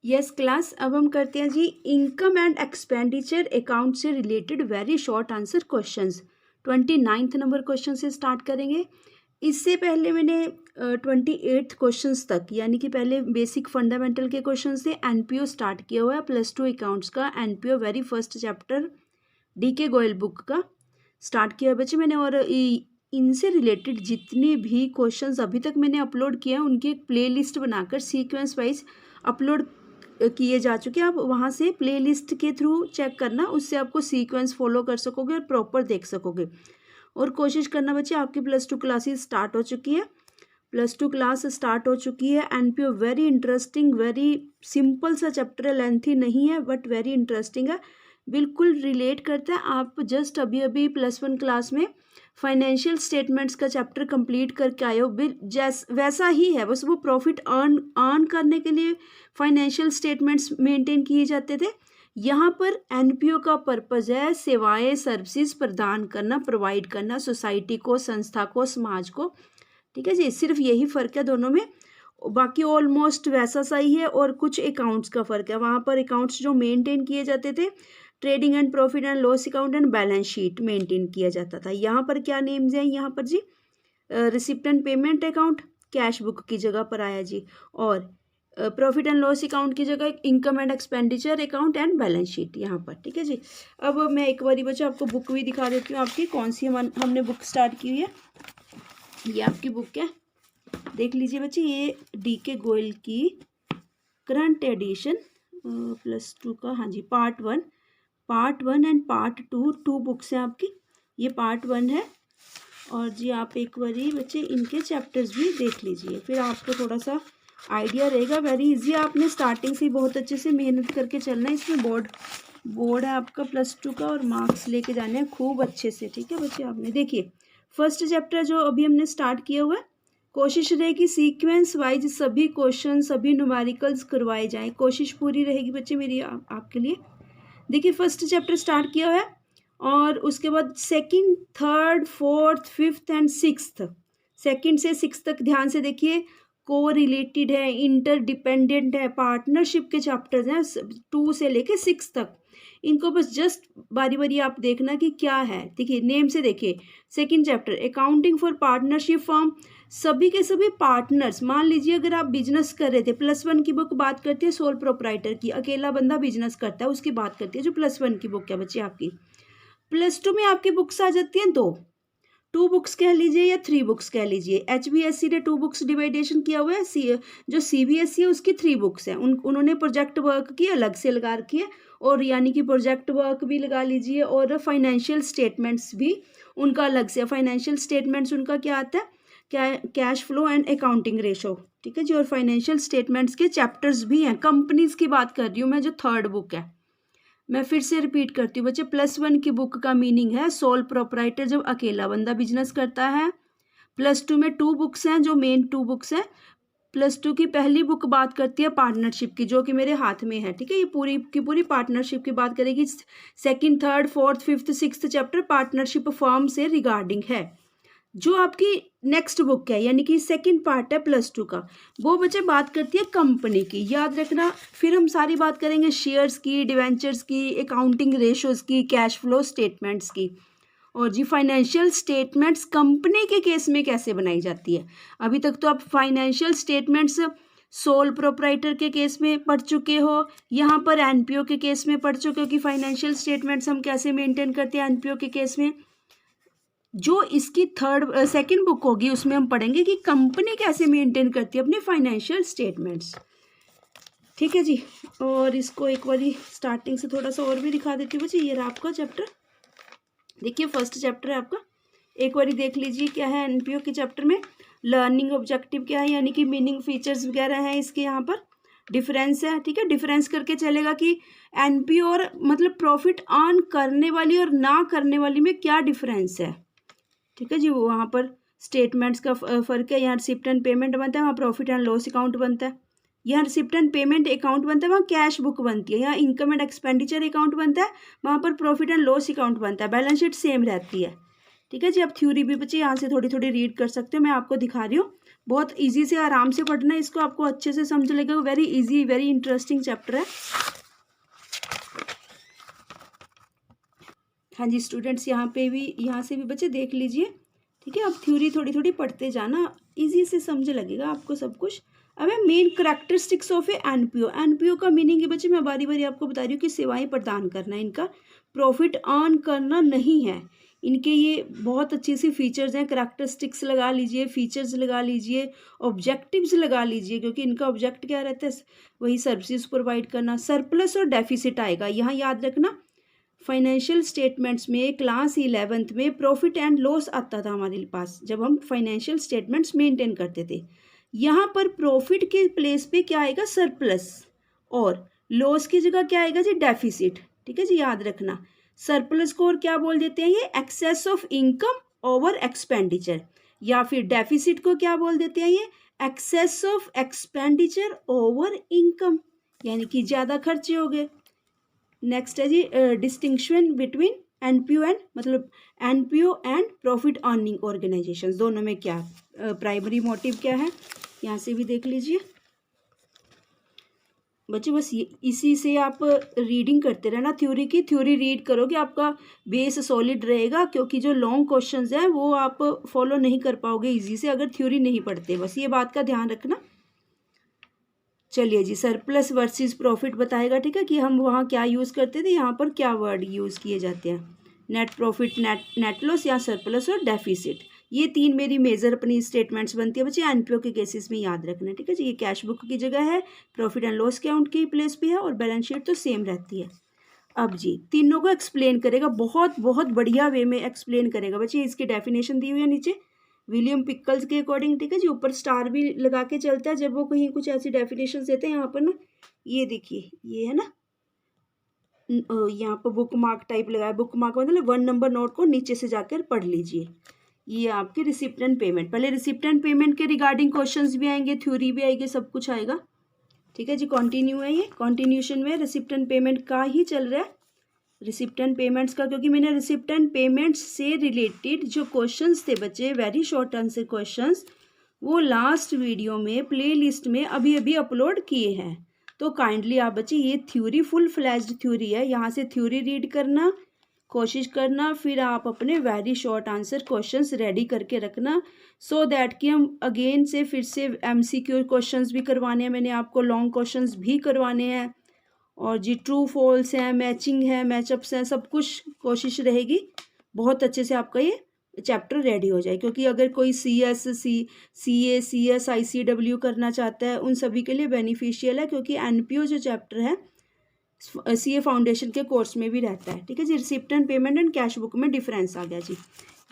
Yes class, अब हम करते हैं जी इनकम एंड एक्सपेंडिचर अकाउंट से related very short answer questions. 29 number question से स्टार्ट करेंगे। इससे पहले मैंने 28 क्वेश्चंस तक यानी कि पहले बेसिक फंडामेंटल के क्वेश्चंस से एनपीओ स्टार्ट किया हुआ है, +2 अकाउंट्स का NPO very first chapter DK Goyal book का स्टार्ट किया है बच्चे मैंने। और इनसे रिलेटेड जितने भी क्वेश्चंस अभी तक मैंने अपलोड किए हैं उनकी एक प्लेलिस्ट बनाकर सीक्वेंस वाइज अपलोड किए जा चुके हैं। आप वहाँ से प्लेलिस्ट के थ्रू चेक करना, उससे आपको सीक्वेंस फॉलो कर सकोगे और प्रॉपर देख सकोगे। और कोशिश करना बच्चे, आपकी +2 क्लासेस स्टार्ट हो चुकी है, +2 क्लास स्टार्ट हो चुकी है। NPO very interesting, very simple सा चैप्टर है, लेंथी नहीं है बट वेरी इंटरेस्टिंग है, बिल्कुल रिलेट करता है। आप जस्ट अभी अभी +1 क्लास में फाइनेंशियल स्टेटमेंट्स का चैप्टर कंप्लीट करके आए हो, वैसा ही है, बस वो प्रॉफिट अर्न करने के लिए फाइनेंशियल स्टेटमेंट्स मेंटेन किए जाते थे। यहाँ पर एनपीओ का पर्पज़ है सेवाएं सर्विसेज प्रदान करना, प्रोवाइड करना सोसाइटी को, संस्था को, समाज को। ठीक है जी, सिर्फ यही फ़र्क है दोनों में, बाकी ऑलमोस्ट वैसा सा ही है। और कुछ अकाउंट्स का फ़र्क है, वहाँ पर अकाउंट्स जो मेंटेन किए जाते थे trading and profit and loss account and balance sheet maintain किया जाता था। यहाँ पर क्या नेम्स हैं, यहाँ पर जी receipt and payment account cash book की जगह पर आया जी, और प्रॉफिट एंड लॉस अकाउंट की जगह income and expenditure account and balance sheet यहाँ पर। ठीक है जी, अब मैं एक बारी बच्चों आपको बुक भी दिखा देती हूँ, आपकी कौन सी हमने बुक स्टार्ट की हुई है। ये आपकी बुक है, देख लीजिए बच्चे, ये डीके गोयल की करंट एडिशन +2 का, हाँ जी, पार्ट 1 एंड पार्ट 2, 2 बुक्स हैं आपकी। ये पार्ट 1 है, और जी आप एक बारी बच्चे इनके चैप्टर्स भी देख लीजिए, फिर आपको थोड़ा सा आइडिया रहेगा। वेरी इजी, आपने स्टार्टिंग से बहुत अच्छे से मेहनत करके चलना है। इसमें बोर्ड है आपका +2 का, और मार्क्स लेके जाने हैं खूब अच्छे से। ठीक है बच्चे, आपने देखिए फर्स्ट चैप्टर जो अभी हमने स्टार्ट किया हुआ है, कोशिश रहेगी सीक्वेंस वाइज सभी क्वेश्चन, सभी न्यूमेरिकल्स करवाए जाएं, कोशिश पूरी रहेगी बच्चे मेरी आपके लिए। देखिए फर्स्ट चैप्टर स्टार्ट किया हुआ है, और उसके बाद second, third, fourth, fifth and sixth, second से सिक्स तक ध्यान से देखिए, को रिलेटेड है, इंटरडिपेंडेंट है, पार्टनरशिप के चैप्टर्स हैं 2 से लेके 6 तक। इनको बस जस्ट बारी बारी आप देखना कि क्या है। देखिए नेम से देखिए, second chapter accounting for partnership firm, सभी के सभी पार्टनर्स, मान लीजिए अगर आप बिजनेस कर रहे थे, +1 की बुक बात करती है सोल प्रोप्राइटर की, अकेला बंदा बिजनेस करता है, उसकी बात करती है जो +1 की बुक है बच्चे आपकी। +2 में आपकी बुक्स आ जाती हैं 2 बुक्स कह लीजिए या 3 बुक्स कह लीजिए। HBSC ने 2 बुक्स डिवाइडेशन किया हुआ है, जो CBSE है उसकी 3 बुक्स हैं। उन्होंने प्रोजेक्ट वर्क की अलग से लगा रखी है, और यानी कि प्रोजेक्ट वर्क भी लगा लीजिए, और फाइनेंशियल स्टेटमेंट्स भी उनका अलग से। फाइनेंशियल स्टेटमेंट्स उनका क्या आता है, cash flow and accounting ratio. ठीक है जी, और फाइनेंशियल स्टेटमेंट्स के चैप्टर्स भी हैं। कंपनीज की बात कर रही हूँ मैं, जो थर्ड बुक है। मैं फिर से रिपीट करती हूँ बच्चे, +1 की बुक का मीनिंग है सोल प्रोप्राइटर, जब अकेला बंदा बिजनेस करता है। +2 में 2 बुक्स हैं, जो मेन 2 बुक्स हैं। +2 की पहली बुक बात करती है पार्टनरशिप की, जो कि मेरे हाथ में है। ठीक है, ये पूरी की पूरी पार्टनरशिप की बात करेगी। Second, third, fourth, fifth, sixth chapter partnership firm से रिगार्डिंग है। जो आपकी नेक्स्ट बुक है यानी कि सेकंड पार्ट है +2 का, वो बच्चे बात करती है कंपनी की, याद रखना। फिर हम सारी बात करेंगे शेयर्स की, डिवेंचर्स की, अकाउंटिंग रेशोज की, कैश फ्लो स्टेटमेंट्स की। और जी फाइनेंशियल स्टेटमेंट्स कंपनी के केस में कैसे बनाई जाती है। अभी तक तो आप फाइनेंशियल स्टेटमेंट्स सोल प्रोप्राइटर के केस में पढ़ चुके हो, यहाँ पर एनपीओ के केस में पढ़ चुके हो कि फाइनेंशियल स्टेटमेंट्स हम कैसे मेंटेन करते हैं एनपीओ के केस में। जो इसकी सेकंड बुक होगी उसमें हम पढ़ेंगे कि कंपनी कैसे मेंटेन करती है अपने फाइनेंशियल स्टेटमेंट्स। ठीक है जी, और इसको एक बारी स्टार्टिंग से थोड़ा सा और भी दिखा देती हूँ बच्चे। ये रहा आपका चैप्टर, देखिए फर्स्ट चैप्टर है आपका, एक बारी देख लीजिए क्या है एनपीओ के चैप्टर में। लर्निंग ऑब्जेक्टिव क्या है, यानी कि मीनिंग फीचर्स वगैरह हैं इसके, यहाँ पर डिफरेंस है। ठीक है, डिफरेंस करके चलेगा कि एनपीओ और मतलब प्रॉफिट अर्न करने वाली और ना करने वाली में क्या डिफरेंस है। ठीक है जी, वो वहाँ पर स्टेटमेंट्स का फ़र्क है। यहाँ रिसिप्ट एंड पेमेंट बनता है, वहाँ प्रॉफिट एंड लॉस अकाउंट बनता है। यहाँ रिसिप्ट एंड पेमेंट अकाउंट बनता है, वहाँ कैश बुक बनती है। यहाँ इनकम एंड एक्सपेंडिचर अकाउंट बनता है, वहाँ पर प्रॉफिट एंड लॉस अकाउंट बनता है। बैलेंस शीट सेम रहती है। ठीक है जी, अब थ्योरी भी बच्चे यहाँ से थोड़ी थोड़ी रीड कर सकते हो, मैं आपको दिखा रही हूँ। बहुत इजी से आराम से पढ़ना है इसको, आपको अच्छे से समझ लगेगा। Very easy, very interesting chapter है। हाँ जी स्टूडेंट्स, यहाँ से भी बच्चे देख लीजिए, ठीक है। अब थ्योरी थोड़ी थोड़ी पढ़ते जाना, इजी से समझ लगेगा आपको सब कुछ। अब है main characteristics of a NPO. NPO का मीनिंग है बच्चे, मैं बारी बारी आपको बता रही हूँ कि सेवाएं प्रदान करना, इनका प्रॉफिट अर्न करना नहीं है। इनके ये बहुत अच्छी सी फीचर्स हैं, करैक्टरिस्टिक्स लगा लीजिए, फीचर्स लगा लीजिए, ऑब्जेक्टिव्स लगा लीजिए, क्योंकि इनका ऑब्जेक्ट क्या रहता है, वही सर्विसेज प्रोवाइड करना। सरप्लस और डेफिसिट आएगा, यहाँ याद रखना। फाइनेंशियल स्टेटमेंट्स में क्लास 11th में प्रॉफिट एंड लॉस आता था हमारे पास, जब हम फाइनेंशियल स्टेटमेंट्स मेंटेन करते थे। यहाँ पर प्रॉफिट के प्लेस पे क्या आएगा, सरप्लस, और लॉस की जगह क्या आएगा जी, डेफिसिट। ठीक है जी, याद रखना। सरप्लस को और क्या बोल देते हैं, ये excess of income over expenditure, या फिर डेफिसिट को क्या बोल देते हैं, ये excess of expenditure over income, यानी कि ज़्यादा खर्चे हो गए। नेक्स्ट है जी डिस्टिंक्शन बिटवीन एनपीओ एंड, मतलब NPO and profit earning organisations, दोनों में क्या प्राइमरी मोटिव क्या है, यहाँ से भी देख लीजिए बच्चे। बस इसी से आप रीडिंग करते रहना, थ्योरी की थ्योरी रीड करोगे आपका बेस सॉलिड रहेगा, क्योंकि जो लॉन्ग क्वेश्चंस हैं वो आप फॉलो नहीं कर पाओगे इजी से अगर थ्योरी नहीं पढ़ते, बस ये बात का ध्यान रखना। चलिए जी, सरप्लस वर्सेस प्रॉफिट बताएगा, ठीक है, कि हम वहाँ क्या यूज़ करते थे, यहाँ पर क्या वर्ड यूज़ किए जाते हैं, नेट प्रॉफिट, नेट लॉस, या सरप्लस और डेफिसिट। ये तीन मेरी मेजर अपनी स्टेटमेंट्स बनती है बच्चे एनपीओ के केसेस में, याद रखना, ठीक है जी। ये कैश बुक की जगह है, प्रॉफिट एंड लॉस अकाउंट की प्लेस पे है, और बैलेंस शीट तो सेम रहती है। अब जी तीनों को एक्सप्लेन करेगा, बहुत बहुत बढ़िया वे में एक्सप्लेन करेगा बच्चे। इसकी डेफिनेशन दी हुई है नीचे विलियम पिकल्स के अकॉर्डिंग, ठीक है जी। ऊपर स्टार भी लगा के चलता है जब वो कहीं कुछ ऐसी डेफिनेशन देते हैं। यहाँ पर ना ये देखिए, ये है ना, यहाँ पर बुक मार्क टाइप लगा है, बुक मार्क मतलब 1 नंबर नोट को नीचे से जाकर पढ़ लीजिए। ये आपके रिसिप्ट एंड पेमेंट, पहले रिसिप्ट एंड पेमेंट के रिगार्डिंग क्वेश्चंस भी आएंगे, थ्योरी भी आएगी, सब कुछ आएगा, ठीक है जी। कंटिन्यू है, ये कंटिन्यूशन में रिसिप्ट एंड पेमेंट का ही चल रहा है, रिसिप्ट एंड पेमेंट्स का, क्योंकि मैंने रिसिप्ट एंड पेमेंट्स से रिलेटेड जो क्वेश्चंस थे बच्चे, वेरी शॉर्ट आंसर क्वेश्चंस, वो लास्ट वीडियो में प्लेलिस्ट में अभी अभी अपलोड किए हैं। तो काइंडली आप बच्चे, ये थ्योरी फुल फ्लैज्ड थ्योरी है, यहाँ से थ्योरी रीड करना, कोशिश करना, फिर आप अपने very short answer questions ready करके रखना, सो दैट कि हम अगेन से फिर से एमसीक्यू क्वेश्चंस भी करवाने हैं मैंने आपको, लॉन्ग क्वेश्चंस भी करवाने हैं, और जी ट्रू फॉल्स हैं, मैचिंग है, मैचअप्स हैं, सब कुछ कोशिश रहेगी बहुत अच्छे से आपका ये चैप्टर रेडी हो जाए। क्योंकि अगर कोई CA CS ICW करना चाहता है, उन सभी के लिए बेनिफिशियल है, क्योंकि एनपीओ जो चैप्टर है CA फाउंडेशन के कोर्स में भी रहता है, ठीक है जी। Receipt and payment and cash book में डिफरेंस आ गया जी,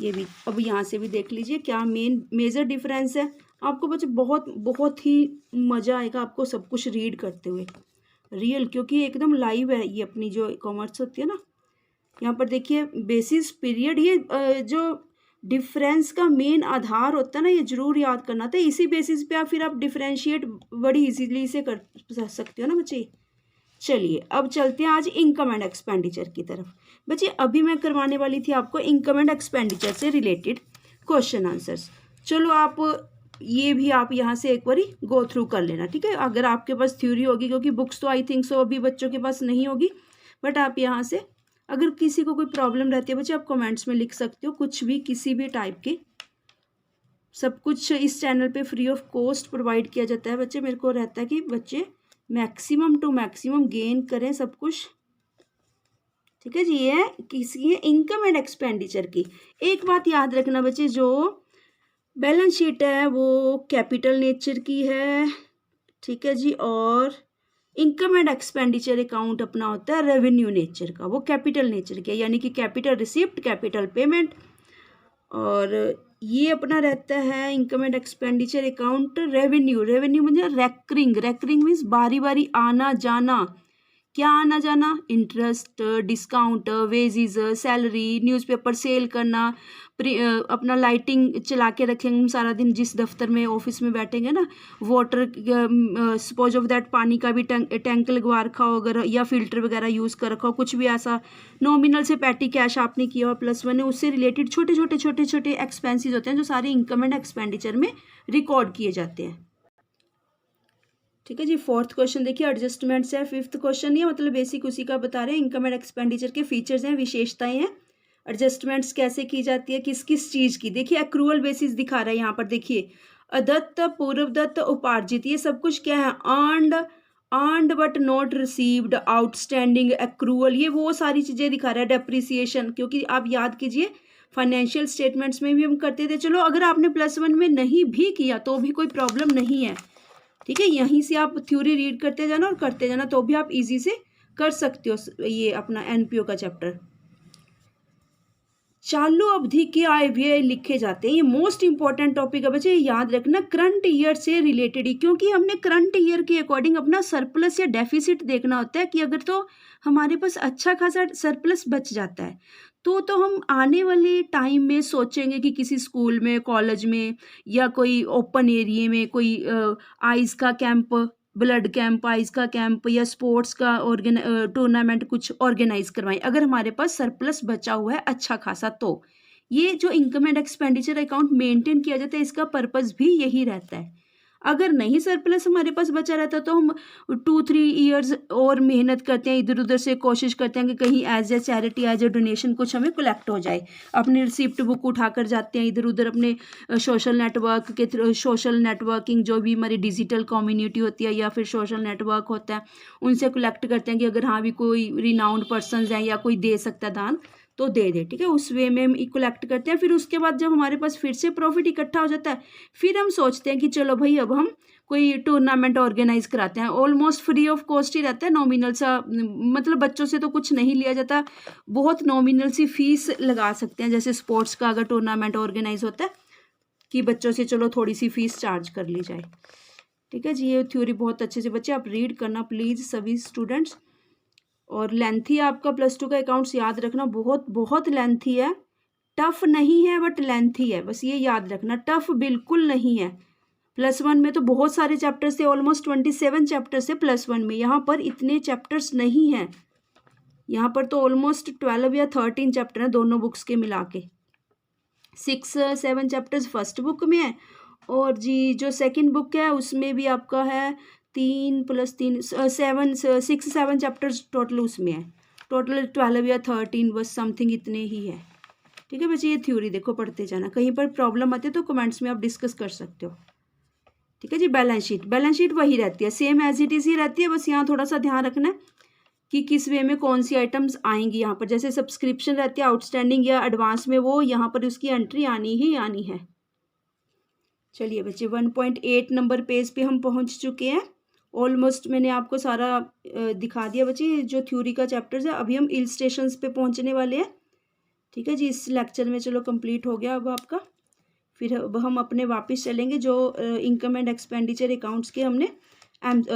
ये भी। अब यहाँ से भी देख लीजिए क्या मेजर डिफरेंस है। आपको बच्चे बहुत बहुत ही मज़ा आएगा आपको सब कुछ रीड करते हुए, रियल, क्योंकि एकदम लाइव है ये अपनी जो कॉमर्स होती है ना। यहाँ पर देखिए बेसिस पीरियड, ये जो डिफरेंस का मेन आधार होता है ना, ये जरूर याद करना था। इसी बेसिस पे आप फिर आप डिफरेंशिएट बड़ी इजीली से कर सकते हो ना बच्चे। चलिए अब चलते हैं आज इनकम एंड एक्सपेंडिचर की तरफ। बच्चे अभी मैं करवाने वाली थी आपको इनकम एंड एक्सपेंडिचर से रिलेटेड क्वेश्चन आंसर्स। चलो आप ये भी आप यहाँ से एक बारी गो थ्रू कर लेना, ठीक है। अगर आपके पास थ्योरी होगी, क्योंकि बुक्स तो आई थिंक सो अभी बच्चों के पास नहीं होगी, बट आप यहाँ से, अगर किसी को कोई प्रॉब्लम रहती है बच्चे, आप कमेंट्स में लिख सकते हो, कुछ भी किसी भी टाइप की, सब कुछ इस चैनल पे फ्री ऑफ कॉस्ट प्रोवाइड किया जाता है बच्चे। मेरे को रहता है कि बच्चे मैक्सिमम टू मैक्सिमम गेन करें सब कुछ, ठीक है जी। ये किसी है इनकम एंड एक्सपेंडिचर की। एक बात याद रखना बच्चे, जो बैलेंस शीट है वो कैपिटल नेचर की है, ठीक है जी, और इनकम एंड एक्सपेंडिचर अकाउंट अपना होता है रेवेन्यू नेचर का, वो कैपिटल नेचर की है, यानी कि कैपिटल रिसिप्ट, कैपिटल पेमेंट, और ये अपना रहता है income and expenditure account revenue. Revenue मतलब रेकरिंग, रेकरिंग मीन्स बारी बारी आना जाना, क्या आना जाना, interest, discount, wages, salary, newspaper sale करना, अपना लाइटिंग चला के रखेंगे हम सारा दिन जिस दफ्तर में ऑफिस में बैठेंगे ना, वाटर सपोज ऑफ दैट पानी का भी टैंक लगवा रखा हो अगर, या फिल्टर वगैरह यूज़ कर रखा हो, कुछ भी ऐसा नॉमिनल से पैटी कैश आपने किया हो +1 में, उससे रिलेटेड छोटे छोटे एक्सपेंसेस होते हैं जो सारे इनकम एंड एक्सपेंडिचर में रिकॉर्ड किए जाते हैं। ठीक है जी। 4th क्वेश्चन देखिए, एडजस्टमेंट्स है। 5th क्वेश्चन ये मतलब बेसिक उसी का बता रहे हैं, इनकम एंड एक्सपेंडिचर के फीचर्स हैं, विशेषताएं हैं। एडजस्टमेंट्स कैसे की जाती है, किस किस चीज़ की, देखिए एक्रूअल बेसिस दिखा रहा है यहाँ पर, देखिए अदत्त, पूर्वदत्त, उपार्जित, ये सब कुछ क्या है, earned but not received, outstanding, accrual, ये वो सारी चीज़ें दिखा रहा है। डेप्रिसिएशन, क्योंकि आप याद कीजिए फाइनेंशियल स्टेटमेंट्स में भी हम करते थे। चलो अगर आपने +1 में नहीं भी किया तो भी कोई प्रॉब्लम नहीं है, ठीक है, यहीं से आप थ्योरी रीड करते जाना और करते जाना तो भी आप इजी से कर सकते हो ये अपना एनपीओ का चैप्टर। चालू अवधि के आय व्यय लिखे जाते हैं, ये मोस्ट इंपॉर्टेंट टॉपिक है बच्चे, याद रखना, करंट ईयर से रिलेटेड ही, क्योंकि हमने करंट ईयर के अकॉर्डिंग अपना सरप्लस या डेफिसिट देखना होता है कि अगर तो हमारे पास अच्छा खासा सरप्लस बच जाता है तो हम आने वाले टाइम में सोचेंगे कि किसी स्कूल में, कॉलेज में, या कोई ओपन एरिया में कोई आइस का कैंप, ब्लड कैंप, आइस का कैंप, या स्पोर्ट्स का टूर्नामेंट कुछ ऑर्गेनाइज करवाएं अगर हमारे पास सरप्लस बचा हुआ है अच्छा खासा। तो ये जो income and expenditure account maintain किया जाता है इसका पर्पस भी यही रहता है। अगर नहीं सरप्लस हमारे पास बचा रहता तो हम 2-3 ईयर्स और मेहनत करते हैं, इधर उधर से कोशिश करते हैं कि कहीं as a charity, as a donation कुछ हमें कलेक्ट हो जाए, अपनी रिसिप्ट बुक उठाकर जाते हैं इधर उधर अपने सोशल नेटवर्क के थ्रू, सोशल नेटवर्किंग जो भी हमारी डिजिटल कम्युनिटी होती है या फिर सोशल नेटवर्क होता है उनसे कलेक्ट करते हैं कि अगर हाँ भी कोई रिनाउंड पर्सनस हैं या कोई दे सकता है दान तो दे दे, ठीक है, उस वे में हम कलेक्ट करते हैं। फिर उसके बाद जब हमारे पास फिर से प्रॉफिट इकट्ठा हो जाता है फिर हम सोचते हैं कि चलो भाई अब हम कोई टूर्नामेंट ऑर्गेनाइज कराते हैं, ऑलमोस्ट फ्री ऑफ कॉस्ट ही रहता है, नॉमिनल सा, मतलब बच्चों से तो कुछ नहीं लिया जाता, बहुत नॉमिनल सी फीस लगा सकते हैं, जैसे स्पोर्ट्स का अगर टूर्नामेंट ऑर्गेनाइज होता है कि बच्चों से चलो थोड़ी सी फीस चार्ज कर ली जाए। ठीक है जी, ये थ्योरी बहुत अच्छे से बच्चे आप रीड करना प्लीज़ सभी स्टूडेंट्स। और लेंथी आपका +2 का अकाउंट्स याद रखना, बहुत बहुत लेंथी है, टफ नहीं है बट लेंथी है, बस ये याद रखना, टफ बिल्कुल नहीं है। +1 में तो बहुत सारे चैप्टर्स थे, ऑलमोस्ट 27 चैप्टर्स थे +1 में, यहाँ पर इतने चैप्टर्स नहीं हैं, यहाँ पर तो ऑलमोस्ट 12 या 13 चैप्टर हैं दोनों बुक्स के मिला के। 6-7 चैप्टर्स फर्स्ट बुक में है और जी जो सेकंड बुक है उसमें भी आपका है 3 + 3 6-7 चैप्टर्स टोटल उसमें है, टोटल 12 या 13 बस समथिंग इतने ही है। ठीक है बच्चे, ये थ्योरी देखो पढ़ते जाना, कहीं पर प्रॉब्लम आती है तो कमेंट्स में आप डिस्कस कर सकते हो। ठीक है जी, बैलेंस शीट वही रहती है, सेम एज इट इज ही रहती है, बस यहाँ थोड़ा सा ध्यान रखना है कि किस वे में कौन सी आइटम्स आएंगी। यहाँ पर जैसे सब्सक्रिप्शन रहती है आउटस्टैंडिंग या एडवांस में, वो यहाँ पर उसकी एंट्री आनी ही आनी है। चलिए बच्चे 1.8 नंबर पेज पे हम पहुँच चुके हैं, ऑलमोस्ट मैंने आपको सारा दिखा दिया बच्चे जो थ्योरी का चैप्टर्स है। अभी हम इलस्ट्रेशंस पे पहुँचने वाले हैं। ठीक है जी, इस लेक्चर में चलो कंप्लीट हो गया अब आपका, फिर अब हम अपने वापस चलेंगे जो इनकम एंड एक्सपेंडिचर अकाउंट्स के हमने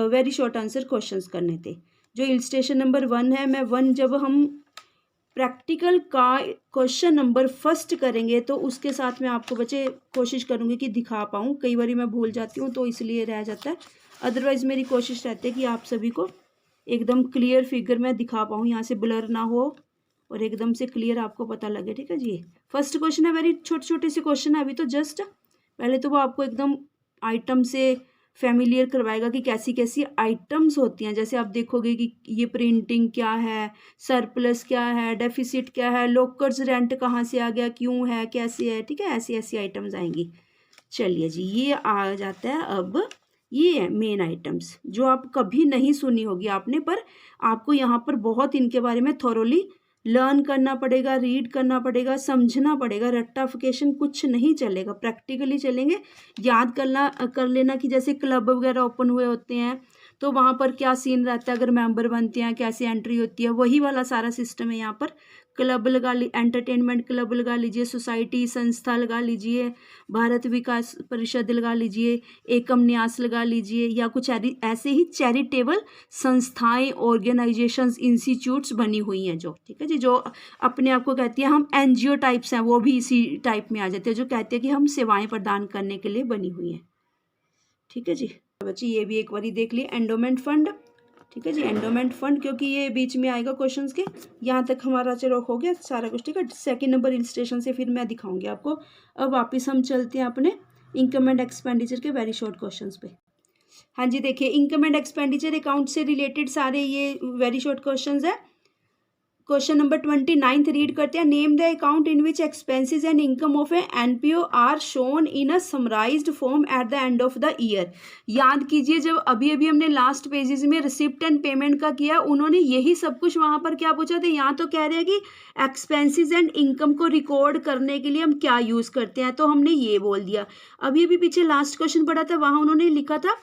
वेरी शॉर्ट आंसर क्वेश्चंस करने थे। जो इलस्ट्रेशन नंबर 1 है, मैं 1 जब हम प्रैक्टिकल का क्वेश्चन नंबर फर्स्ट करेंगे तो उसके साथ मैं आपको बच्चे कोशिश करूँगी कि दिखा पाऊँ, कई बार मैं भूल जाती हूँ तो इसलिए रह जाता है, अदरवाइज़ मेरी कोशिश रहती है कि आप सभी को एकदम क्लियर फिगर में दिखा पाऊँ, यहाँ से ब्लर ना हो और एकदम से क्लियर आपको पता लगे। ठीक है जी, फर्स्ट क्वेश्चन है, वेरी छोटे छोटे से क्वेश्चन है, अभी तो जस्ट पहले तो वो आपको एकदम आइटम से फैमिलियर करवाएगा कि कैसी कैसी आइटम्स होती हैं, जैसे आप देखोगे कि ये प्रिंटिंग क्या है, सरप्लस क्या है, डेफिसिट क्या है, लोकर्स रेंट कहाँ से आ गया, क्यों है, कैसे है, ठीक है, ऐसी ऐसी आइटम्स आएंगी। चलिए जी, ये आ जाता है, अब ये है मेन आइटम्स जो आप कभी नहीं सुनी होगी आपने, पर आपको यहाँ पर बहुत इनके बारे में थॉरोली लर्न करना पड़ेगा, रीड करना पड़ेगा, समझना पड़ेगा, रट्टाफिकेशन कुछ नहीं चलेगा, प्रैक्टिकली चलेंगे। याद कर लेना कि जैसे क्लब वगैरह ओपन हुए होते हैं, तो वहाँ पर क्या सीन रहता है, अगर मेंबर बनते हैं कैसे एंट्री होती है, वही वाला सारा सिस्टम है यहाँ पर। क्लब लगा एंटरटेनमेंट क्लब लगा लीजिए, सोसाइटी संस्था लगा लीजिए, भारत विकास परिषद लगा लीजिए, एकम न्यास लगा लीजिए, या कुछ ऐसे ही चैरिटेबल संस्थाएं, ऑर्गेनाइजेशंस, इंस्टीट्यूट्स बनी हुई हैं जो, ठीक है जी, जो अपने आप को कहती है हम एनजीओ टाइप्स हैं, वो भी इसी टाइप में आ जाते हैं, जो कहते हैं कि हम सेवाएं प्रदान करने के लिए बनी हुई हैं। ठीक है जी बच्चे, ये भी एक बारी देख लिए एंडोमेंट फंड। ठीक है जी, एंडोमेंट फंड, क्योंकि ये बीच में आएगा क्वेश्चंस के। यहाँ तक हमारा चलो हो गया सारा कुछ। ठीक है, सेकंड नंबर इलस्ट्रेशन से फिर मैं दिखाऊंगी आपको। अब वापस हम चलते हैं अपने इनकम एंड एक्सपेंडिचर के वेरी शॉर्ट क्वेश्चंस पे। हाँ जी, देखिए इनकम एंड एक्सपेंडिचर अकाउंट से रिलेटेड सारे ये वेरी शॉर्ट क्वेश्चंस है। क्वेश्चन नंबर 29 रीड करते हैं। Name the account in which expenses and income of a NPO are shown in a summarised form at the end of the year. याद कीजिए, जब अभी अभी हमने लास्ट पेजेस में रिसिप्ट एंड पेमेंट का किया, उन्होंने यही सब कुछ वहां पर क्या पूछा था। यहाँ तो कह रहे हैं कि एक्सपेंसेस एंड इनकम को रिकॉर्ड करने के लिए हम क्या यूज करते हैं, तो हमने ये बोल दिया। अभी अभी पीछे लास्ट क्वेश्चन पढ़ा था, वहां उन्होंने लिखा था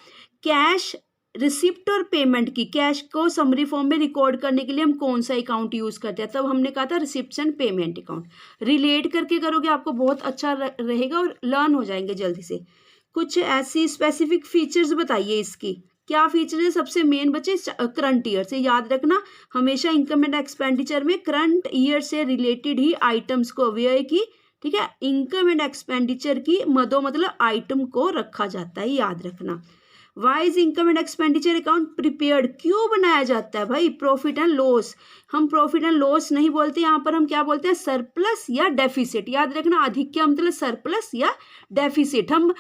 कैश रिसिप्ट और पेमेंट की, कैश को समरी फॉर्म में रिकॉर्ड करने के लिए हम कौन सा अकाउंट यूज करते हैं, तब हमने कहा था receipt and payment account. Relate करके करोगे आपको बहुत अच्छा रहेगा और लर्न हो जाएंगे जल्दी से। कुछ ऐसी स्पेसिफिक फीचर्स बताइए इसकी, क्या फीचर है। सबसे मेन बच्चे करंट ईयर से याद रखना, हमेशा इनकम एंड एक्सपेंडिचर में करंट ईयर से रिलेटेड ही आइटम्स को, व्यय की, ठीक है, इनकम एंड एक्सपेंडिचर की मदो मतलब आइटम को रखा जाता है, याद रखना। Why is income and expenditure account prepared, क्यों बनाया जाता है भाई। प्रॉफिट एंड लॉस, हम प्रॉफिट एंड लॉस नहीं बोलते, यहाँ पर हम क्या बोलते हैं, सरप्लस या डेफिसिट। याद रखना, अधिक्य मतलब सरप्लस या डेफिसिट। हम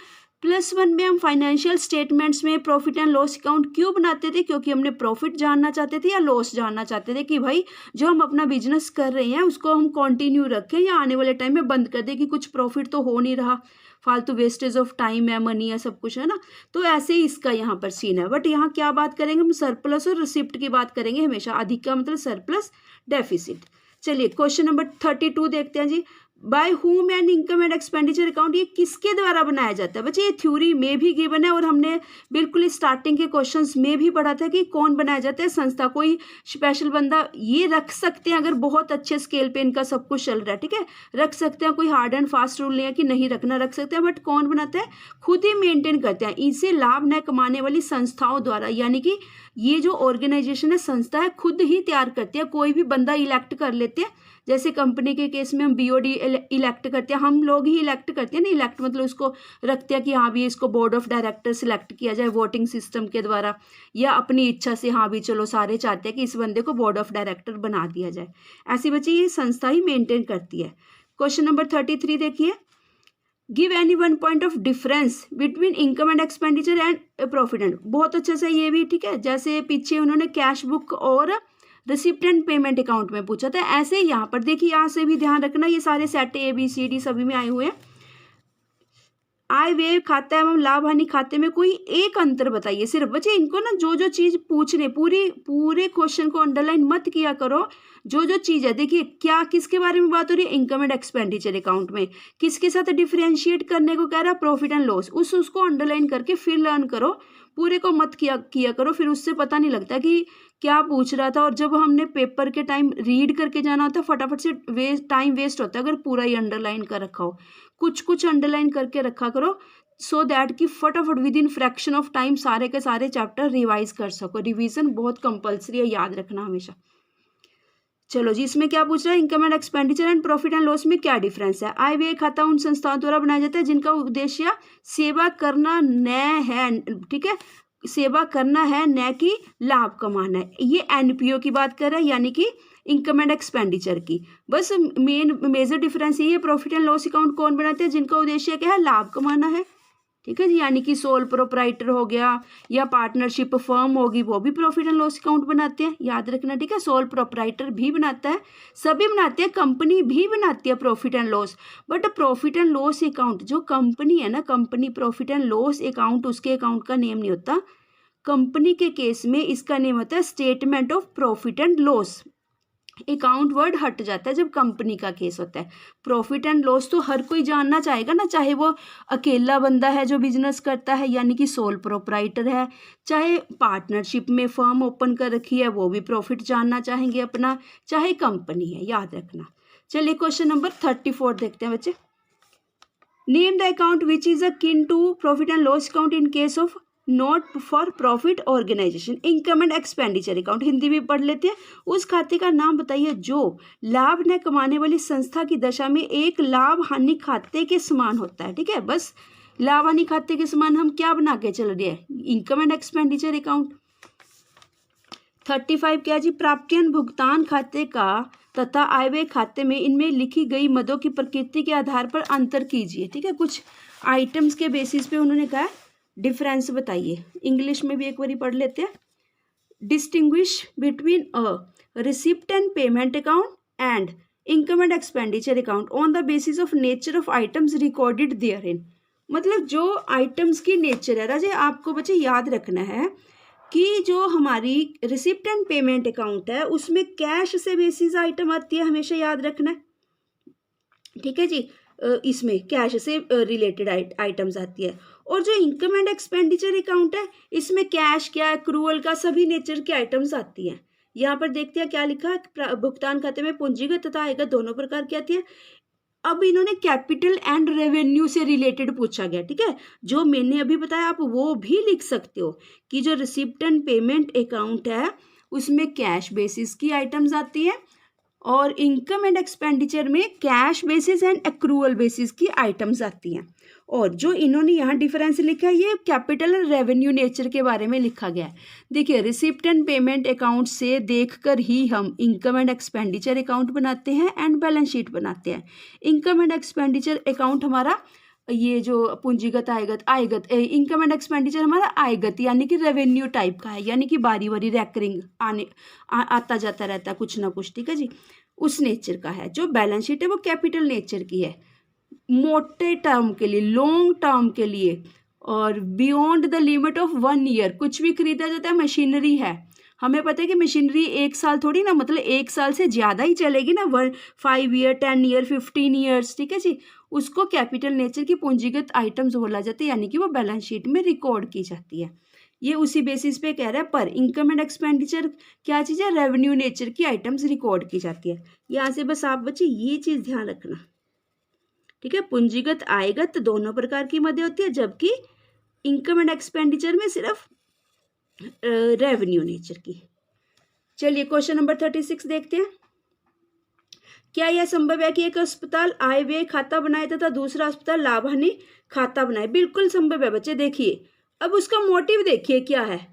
+1 में हम फाइनेंशियल स्टेटमेंट्स में प्रॉफिट एंड लॉस अकाउंट क्यों बनाते थे, क्योंकि हमने प्रॉफिट जानना चाहते थे या लॉस जानना चाहते थे, कि भाई जो हम अपना बिजनेस कर रहे हैं उसको हम कंटिन्यू रखें या आने वाले टाइम में बंद कर दें, कि कुछ प्रॉफिट तो हो नहीं रहा, फालतू वेस्टेज ऑफ टाइम है, मनी है, सब कुछ है ना। तो ऐसे ही इसका यहाँ पर सीन है। बट यहाँ क्या बात करेंगे हम, सरप्लस और रिसिप्ट की बात करेंगे हमेशा। अधिक का मतलब सरप्लस, डेफिसिट। चलिए क्वेश्चन नंबर 32 देखते हैं जी। By whom and income and expenditure account, ये किसके द्वारा बनाया जाता है बच्चे। ये थ्योरी में भी गिवन है और हमने बिल्कुल स्टार्टिंग के क्वेश्चंस में भी पढ़ा था कि कौन बनाया जाता है, संस्था, कोई स्पेशल बंदा। ये रख सकते हैं अगर बहुत अच्छे स्केल पे इनका सब कुछ चल रहा है, ठीक है, रख सकते हैं, कोई हार्ड एंड फास्ट रूल नहीं है कि नहीं रखना, रख सकते हैं। बट कौन बनाता है, खुद ही मेंटेन करते हैं, इसे लाभ न कमाने वाली संस्थाओं द्वारा। यानी कि ये जो ऑर्गेनाइजेशन है, संस्था है, खुद ही तैयार करती है, कोई भी बंदा इलेक्ट कर लेते हैं। जैसे कंपनी के केस में हम बीओडी इलेक्ट करते हैं, हम लोग ही इलेक्ट करते हैं ना, इलेक्ट मतलब उसको रखते हैं कि हाँ भी इसको बोर्ड ऑफ डायरेक्टर सिलेक्ट किया जाए वोटिंग सिस्टम के द्वारा, या अपनी इच्छा से, हाँ भी चलो सारे चाहते हैं कि इस बंदे को बोर्ड ऑफ डायरेक्टर बना दिया जाए। ऐसी बच्चे ये संस्था ही मेंटेन करती है। क्वेश्चन नंबर 33 देखिए। Give any one point of difference between income and expenditure and profit and, बहुत अच्छा सा ये भी, ठीक है, जैसे पीछे उन्होंने कैश बुक और रिसिप्ट एंड पेमेंट अकाउंट में पूछा था, ऐसे यहाँ पर देखिए, यहाँ से भी ध्यान रखना, ये सारे सेट ABCD सभी में आए हुए हैं। आय व्यय खाता एवं लाभ हानि खाते में कोई एक अंतर बताइए सिर्फ। बच्चे इनको ना जो जो चीज पूछने, पूरे क्वेश्चन को अंडरलाइन मत किया करो, जो जो चीज है। देखिए क्या किसके बारे में बात हो रही है, इनकम एंड एक्सपेंडिचर अकाउंट में किसके साथ डिफरेंशिएट करने को कह रहा है, प्रॉफिट एंड लॉस, उसको अंडरलाइन करके फिर लर्न करो, पूरे को मत किया करो, फिर उससे पता नहीं लगता कि क्या पूछ रहा था। और जब हमने पेपर के टाइम रीड करके जाना होता है, फटाफट से टाइम वेस्ट होता है अगर पूरा ही अंडरलाइन कर रखा हो। कुछ अंडरलाइन करके रखा करो, सो दैट कि फटाफट with in fraction of time सारे के सारे चैप्टर रिवाइज कर सको। रिवीजन बहुत कंपलसरी है, याद रखना हमेशा। चलो जी, इसमें क्या पूछ रहा है, income and expenditure and profit and loss में क्या डिफरेंस है। आय व्यय खाता उन संस्थाओं द्वारा बनाया जाता है जिनका उद्देश्य सेवा करना न है, ठीक है, सेवा करना है, न कि लाभ कमाना है। ये एनपीओ की बात कर रहा है, यानी कि इनकम एंड एक्सपेंडिचर की। बस मेजर डिफरेंस ये है, प्रॉफिट एंड लॉस अकाउंट कौन बनाते हैं, जिनका उद्देश्य क्या है, लाभ कमाना है, ठीक है जी, यानी कि सोल प्रोप्राइटर हो गया या पार्टनरशिप फर्म होगी, वो भी प्रॉफिट एंड लॉस अकाउंट बनाते हैं, याद रखना, ठीक है। सोल प्रोप्राइटर भी बनाता है, सभी बनाते हैं, कंपनी भी बनाती है profit and loss. But profit and loss account जो कंपनी है ना, company profit and loss account, उसके अकाउंट का नेम नहीं होता। कंपनी के केस में इसका नेम होता है statement of profit and loss. Account word हट जाता है जब कंपनी का केस होता है। प्रॉफिट एंड लॉस तो हर कोई जानना चाहेगा ना, चाहे वो अकेला बंदा है जो बिजनेस करता है यानी कि सोल प्रोप्राइटर है, चाहे पार्टनरशिप में फर्म ओपन कर रखी है वो भी प्रॉफिट जानना चाहेंगे अपना, चाहे कंपनी है, याद रखना। चलिए क्वेश्चन नंबर 34 देखते हैं बच्चे। Name the account which is akin to profit and loss account in case of not for profit organisation. Income and expenditure account Hindi में पढ़ लेते हैं। उस खाते का नाम बताइए जो लाभ न कमाने वाली संस्था की दशा में एक लाभ हानि खाते के समान होता है। ठीक है, बस लाभ हानि खाते के समान हम क्या बना के चल रहे हैं, इनकम एंड एक्सपेंडिचर अकाउंट। 35 क्या जी, प्राप्तियां भुगतान खाते का तथा आय व्यय खाते में इनमें लिखी गई मदों की प्रकृति के आधार पर अंतर कीजिए। ठीक है, कुछ आइटम्स के बेसिस पे उन्होंने कहा डिफरेंस बताइए। इंग्लिश में भी एक बार पढ़ लेते हैं। Distinguish between a receipt and payment account and income and expenditure account on the basis of nature of items recorded therein. मतलब जो आइटम्स की नेचर है राजे, आपको बच्चे याद रखना है कि जो हमारी रिसिप्ट एंड पेमेंट अकाउंट है उसमें कैश से बेसिस आइटम आती है, हमेशा याद रखना है। ठीक है जी, इसमें कैश से रिलेटेड आइटम्स आती है। और जो इनकम एंड एक्सपेंडिचर अकाउंट है इसमें कैश क्या है, क्रूअल का सभी नेचर की आइटम्स आती हैं। यहाँ पर देखते हैं क्या लिखा है, भुगतान खाते में पूंजीगत तथा आयगत दोनों प्रकार की आती है। अब इन्होंने कैपिटल एंड रेवेन्यू से रिलेटेड पूछा गया। ठीक है, जो मैंने अभी बताया आप वो भी लिख सकते हो कि जो रिसिप्ट एंड पेमेंट अकाउंट है उसमें कैश बेसिस की आइटम्स आती है और इनकम एंड एक्सपेंडिचर में cash basis and accrual basis की आइटम्स आती हैं। और जो इन्होंने यहाँ डिफरेंस लिखा है ये कैपिटल एंड रेवेन्यू नेचर के बारे में लिखा गया है। देखिए, रिसिप्ट एंड पेमेंट अकाउंट से देखकर ही हम इनकम एंड एक्सपेंडिचर अकाउंट बनाते हैं एंड बैलेंस शीट बनाते हैं। इनकम एंड एक्सपेंडिचर अकाउंट हमारा ये जो पूंजीगत आयगत इनकम एंड एक्सपेंडिचर हमारा आयगत यानी कि रेवेन्यू टाइप का है, यानी कि बारी बारी रैकरिंग आता जाता रहता है कुछ ना कुछ। ठीक है जी, उस नेचर का है। जो बैलेंस शीट है वो कैपिटल नेचर की है, मोटे टर्म के लिए, लॉन्ग टर्म के लिए और beyond the limit of 1 year कुछ भी खरीदा जाता है। मशीनरी है, हमें पता है कि मशीनरी 1 साल थोड़ी ना, मतलब 1 साल से ज़्यादा ही चलेगी ना, 5 ईयर 10 ईयर 15 ईयर्स। ठीक है जी, उसको कैपिटल नेचर की पूंजीगत आइटम्स बोला जाता है, यानी कि वो बैलेंस शीट में रिकॉर्ड की जाती है। ये उसी बेसिस पे कह रहा है। पर इनकम एंड एक्सपेंडिचर क्या चीज़ है, रेवेन्यू नेचर की आइटम्स रिकॉर्ड की जाती है। यहाँ से बस आप बच्चे ये चीज़ ध्यान रखना। ठीक है, पूंजीगत आयगत दोनों प्रकार की मदें होती है, जबकि इनकम एंड एक्सपेंडिचर में सिर्फ रेवेन्यू नेचर की। चलिए क्वेश्चन नंबर 36 देखते हैं। क्या यह संभव है कि एक अस्पताल आय व्यय खाता बनाए तथा दूसरा अस्पताल लाभ हानि खाता बनाए? बिल्कुल संभव है बच्चे। देखिए, अब उसका मोटिव देखिए क्या है।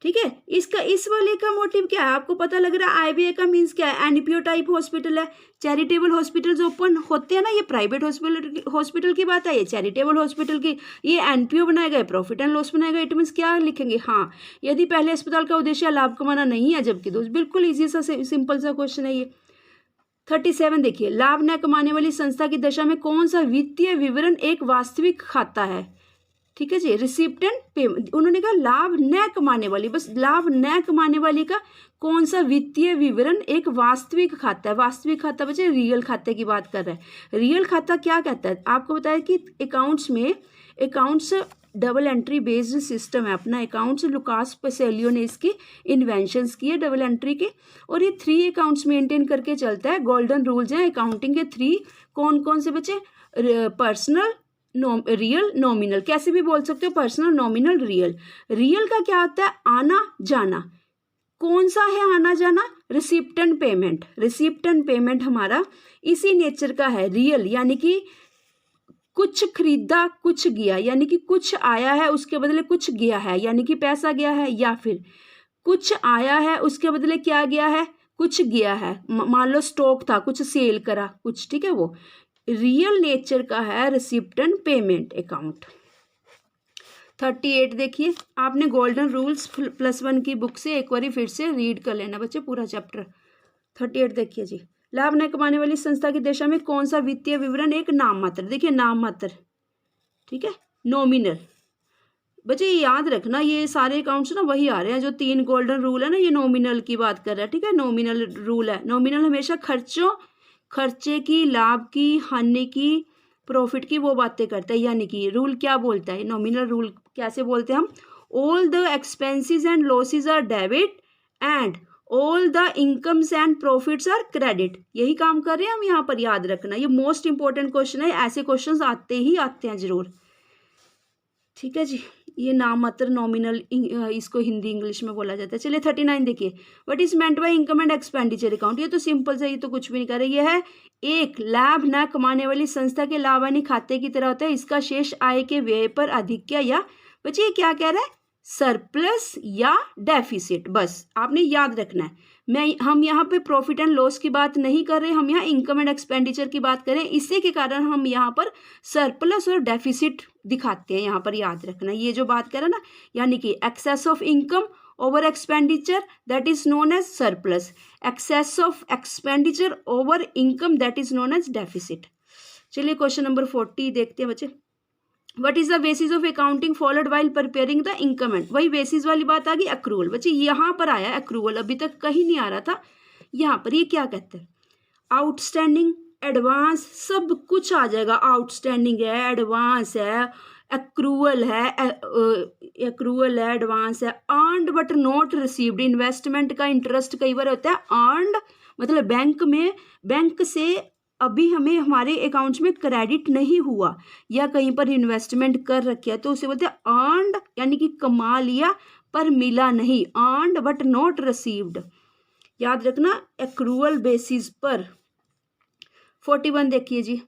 ठीक है, इसका इस वाले का मोटिव क्या है आपको पता लग रहा है। आईवीए का मीन्स क्या है, एनपीओ टाइप हॉस्पिटल है। चैरिटेबल हॉस्पिटल्स ओपन होते हैं ना, ये प्राइवेट हॉस्पिटल की बात है, ये चैरिटेबल हॉस्पिटल की। ये एनपीओ बनाया गया, प्रॉफिट एंड लॉस बनाया गया। इट मीन्स क्या लिखेंगे, हाँ, यदि पहले अस्पताल का उद्देश्य लाभ कमाना नहीं है जबकि दोस्त, बिल्कुल ईजी सा सिंपल सा क्वेश्चन है ये। 37 देखिए, लाभ न कमाने वाली संस्था की दशा में कौन सा वित्तीय विवरण एक वास्तविक खाता है? ठीक है जी, रिसिप्ट एंड पेमेंट। उन्होंने कहा लाभ न कमाने वाली, बस लाभ न कमाने वाली का कौन सा वित्तीय विवरण एक वास्तविक खाता है? वास्तविक खाता बच्चे रियल खाते की बात कर रहे हैं। रियल खाता क्या कहता है आपको बताया कि accounts double entry based system है अपना। अकाउंट्स लुकास पेसेलियो ने इसकी इन्वेंशंस की है डबल एंट्री के, और ये 3 अकाउंट्स मेंटेन करके चलता है। गोल्डन रूल्स हैं अकाउंटिंग के 3। कौन कौन से बच्चे? पर्सनल, रियल, नॉमिनल, कैसे भी बोल सकते हो, पर्सनल, नॉमिनल, रियल। रियल का क्या होता है? आना जाना। कौन सा है आना जाना? Receipt and payment. Receipt and payment हमारा इसी नेचर का है, रियल, यानी कि कुछ खरीदा कुछ गया, यानी कि कुछ आया है उसके बदले कुछ गया है, यानी कि पैसा गया है, या फिर कुछ आया है उसके बदले क्या गया है, कुछ गया है। मान लो स्टॉक था, कुछ सेल करा कुछ, ठीक है, वो रियल नेचर का है रिसिप्ट एंड पेमेंट अकाउंट। 38 देखिए, आपने गोल्डन रूल्स +1 की बुक से एक बार फिर से रीड कर लेना बच्चे, पूरा चैप्टर। 38 देखिए जी, लाभ न कमाने वाली संस्था की दशा में कौन सा वित्तीय विवरण एक नाम मात्र? देखिए नाम मात्र, ठीक है, नॉमिनल, बच्चे ये याद रखना, ये सारे अकाउंट्स ना वही आ रहे हैं जो 3 गोल्डन रूल है ना, ये नॉमिनल की बात कर रहा है, ठीक है, नॉमिनल रूल है। नॉमिनल हमेशा खर्चे की, लाभ की, हानि की, प्रॉफिट की वो बातें करता है। यानी कि रूल क्या बोलता है, नॉमिनल रूल कैसे बोलते हैं हम, all the expenses and losses are debit and all the incomes and profits are credit. यही काम कर रहे हैं हम यहाँ पर, याद रखना, ये मोस्ट इंपॉर्टेंट क्वेश्चन है, ऐसे क्वेश्चंस आते ही आते हैं जरूर, ठीक है जी। ये नाममात्र नॉमिनल इसको हिंदी इंग्लिश में बोला जाता है। चलिए 39 देखिए, what is meant by income and expenditure account. ये तो सिंपल से, ये तो कुछ भी नहीं कर रही है एक लाभ न कमाने वाली संस्था के लाभ हानि खाते की तरह होता है, इसका शेष आय के व्यय पर अधिक या बच्चे क्या कह रहा है, सरप्लस या डेफिसिट, बस आपने याद रखना है। हम यहाँ पे प्रॉफिट एंड लॉस की बात नहीं कर रहे, हम यहाँ इनकम एंड एक्सपेंडिचर की बात करें, इसी के कारण हम यहाँ पर सरप्लस और डेफिसिट दिखाते हैं, यहाँ पर याद रखना ये जो बात करें ना, यानी कि excess of income over expenditure that is known as surplus, excess of expenditure over income that is known as deficit. चलिए क्वेश्चन नंबर 40 देखते हैं बच्चे, what is the basis of accounting followed while preparing the income and. वही basis वाली बात आ गई, accrual. बच्चे यहाँ पर आया अक्रूवल, अभी तक कहीं नहीं आ रहा था, यहाँ पर ये क्या कहते हैं, आउटस्टैंडिंग, एडवांस, सब कुछ आ जाएगा, आउटस्टैंडिंग है, एडवांस है, अक्रूवल है, एडवांस है, earned but not received, investment का इंटरेस्ट कई बार होता है अर्नड, मतलब बैंक से अभी हमें हमारे अकाउंट्स में क्रेडिट नहीं हुआ या कहीं पर इन्वेस्टमेंट कर रखी है तो उसे बोलते हैं अर्नड, यानी कि कमा लिया पर मिला नहीं, अर्नड बट नॉट रिसीव्ड, याद रखना एक्रूवल बेसिस पर। 41 देखिए जी,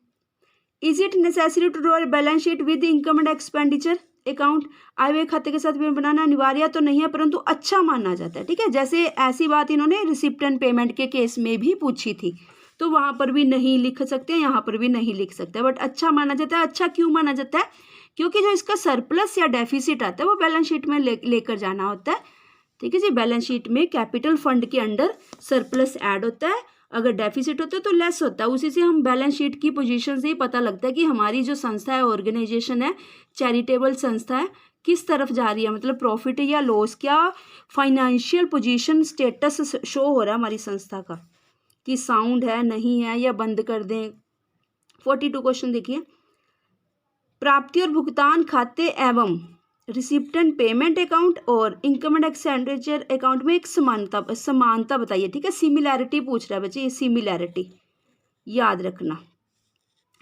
is it necessary to draw balance sheet with income and expenditure account. आय व्यय खाते के साथ बनाना अनिवार्य तो नहीं है परंतु अच्छा माना जाता है, ठीक है। जैसे ऐसी बात इन्होंने रिसिप्ट एंड पेमेंट के केस में भी पूछी थी, तो वहां पर भी नहीं लिख सकते हैं, यहाँ पर भी नहीं लिख सकते, बट अच्छा माना जाता है। अच्छा क्यों माना जाता है, क्योंकि जो इसका सरप्लस या डेफिसिट आता है वो बैलेंस शीट में लेकर जाना होता है, ठीक है जी। बैलेंस शीट में कैपिटल फंड के अंडर सरप्लस ऐड होता है, अगर डेफिसिट होता है तो लेस होता है। उसी से हम बैलेंस शीट की पोजीशन से ही पता लगता है कि हमारी जो संस्था है, ऑर्गेनाइजेशन है, चैरिटेबल संस्था है, किस तरफ जा रही है, मतलब प्रॉफिट या लॉस, क्या फाइनेंशियल पोजीशन स्टेटस शो हो रहा है हमारी संस्था का, कि साउंड है नहीं है या बंद कर दें। 42 क्वेश्चन देखिए, प्राप्ति और भुगतान खाते एवं रिसिप्ट एंड पेमेंट अकाउंट और इनकम एंड एक्सपेंडिचर अकाउंट में एक समानता बताइए, ठीक है। सिमिलैरिटी पूछ रहा है बच्चे, ये सिमिलैरिटी याद रखना,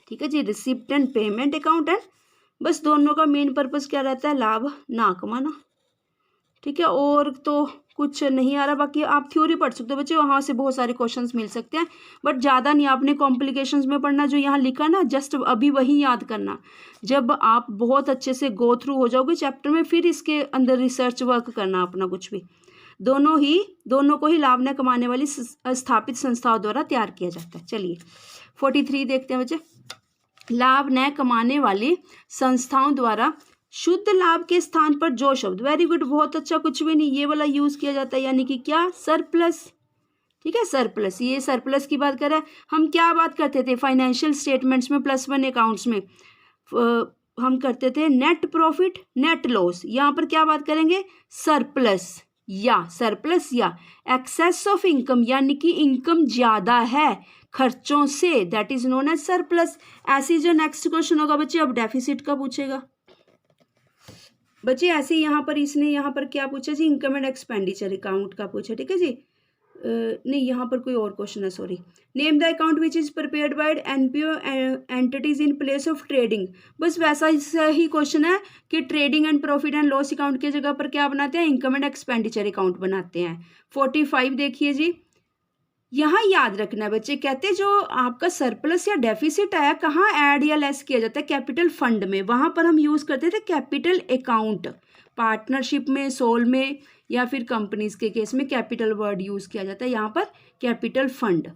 ठीक है जी। Receipt and payment account and बस दोनों का मेन पर्पस क्या रहता है, लाभ ना कमाना, ठीक है। और तो कुछ नहीं आ रहा, बाकी आप थ्योरी पढ़ सकते हो बच्चे, वहाँ से बहुत सारे क्वेश्चंस मिल सकते हैं, बट ज़्यादा नहीं आपने कॉम्प्लिकेशंस में पढ़ना, जो यहाँ लिखा ना जस्ट अभी वही याद करना। जब आप बहुत अच्छे से गो थ्रू हो जाओगे चैप्टर में, फिर इसके अंदर रिसर्च वर्क करना अपना, कुछ भी दोनों को ही लाभ न कमाने वाली स्थापित संस्थाओं द्वारा तैयार किया जाता है। चलिए 43 देखते हैं बच्चे, लाभ न कमाने वाली संस्थाओं द्वारा शुद्ध लाभ के स्थान पर जो शब्द, वेरी गुड, बहुत अच्छा, कुछ भी नहीं, ये वाला यूज किया जाता है, यानी कि क्या, सरप्लस, ठीक है, सरप्लस। ये सरप्लस की बात कर रहा है। हम क्या बात करते थे फाइनेंशियल स्टेटमेंट्स में, +1 अकाउंट्स में हम करते थे नेट प्रॉफिट, नेट लॉस, यहाँ पर क्या बात करेंगे, सरप्लस या एक्सेस ऑफ इनकम, यानी कि इनकम ज्यादा है खर्चों से, that is known as surplus. ऐसे जो नेक्स्ट क्वेश्चन होगा बच्चे, अब डेफिसिट का पूछेगा बच्चे, ऐसे यहाँ पर इसने यहाँ पर क्या पूछा जी, इनकम एंड एक्सपेंडिचर अकाउंट का पूछा, ठीक है जी। नहीं, यहाँ पर कोई और क्वेश्चन है, sorry. Name the account which is prepared by NPO entities in place of trading. बस वैसा ही क्वेश्चन है कि trading and profit and loss account की जगह पर क्या बनाते हैं, इनकम एंड एक्सपेंडिचर अकाउंट बनाते हैं। 45 देखिए जी, यहाँ याद रखना है बच्चे, कहते हैं जो आपका सरप्लस या डेफिसिट आया कहाँ ऐड या लेस किया जाता है, कैपिटल फंड में, वहां पर हम यूज करते थे कैपिटल अकाउंट। पार्टनरशिप में, सोल में या फिर कंपनीज के केस में कैपिटल वर्ड यूज किया जाता है, यहाँ पर कैपिटल फंड।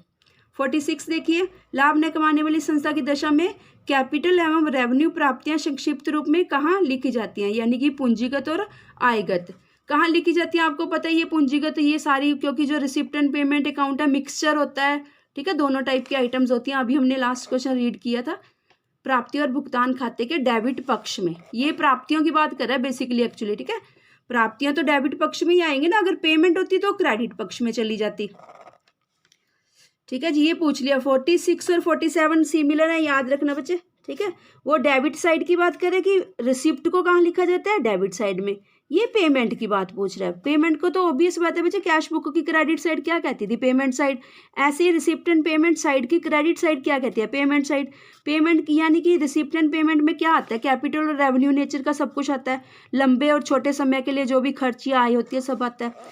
46 देखिए, लाभ न कमाने वाली संस्था की दशा में कैपिटल एवं रेवेन्यू प्राप्तियां संक्षिप्त रूप में कहाँ लिखी जाती हैं, यानी कि पूंजीगत और आयगत कहाँ लिखी जाती है, आपको पता है ये पूंजीगत, ये सारी, क्योंकि जो रिसिप्ट एंड पेमेंट अकाउंट है मिक्सचर होता है, ठीक है, दोनों टाइप की आइटम्स होती हैं। अभी हमने लास्ट क्वेश्चन रीड किया था, प्राप्ति और भुगतान खाते के डेबिट पक्ष में। ये प्राप्तियों की बात कर रहा है बेसिकली एक्चुअली, ठीक है। प्राप्तियां तो डेबिट पक्ष में ही आएंगे ना, अगर पेमेंट होती तो क्रेडिट पक्ष में चली जाती, ठीक है जी। ये पूछ लिया। 46 और 47 सिमिलर है, याद रखना बच्चे, ठीक है। वो डेबिट साइड की बात करें कि रिसिप्ट को कहाँ लिखा जाता है, डेबिट साइड में। ये पेमेंट की बात पूछ रहा है। पेमेंट को तो ऑब्वियस बात है बच्चे, कैश बुक की क्रेडिट साइड क्या कहती थी, पेमेंट साइड। ऐसे ही रिसिप्ट एंड पेमेंट साइड की क्रेडिट साइड क्या कहती है, पेमेंट साइड। पेमेंट यानी कि रिसिप्ट एंड पेमेंट में क्या आता है, कैपिटल और रेवेन्यू नेचर का सब कुछ आता है। लंबे और छोटे समय के लिए जो भी खर्च या आय होती है सब आता है।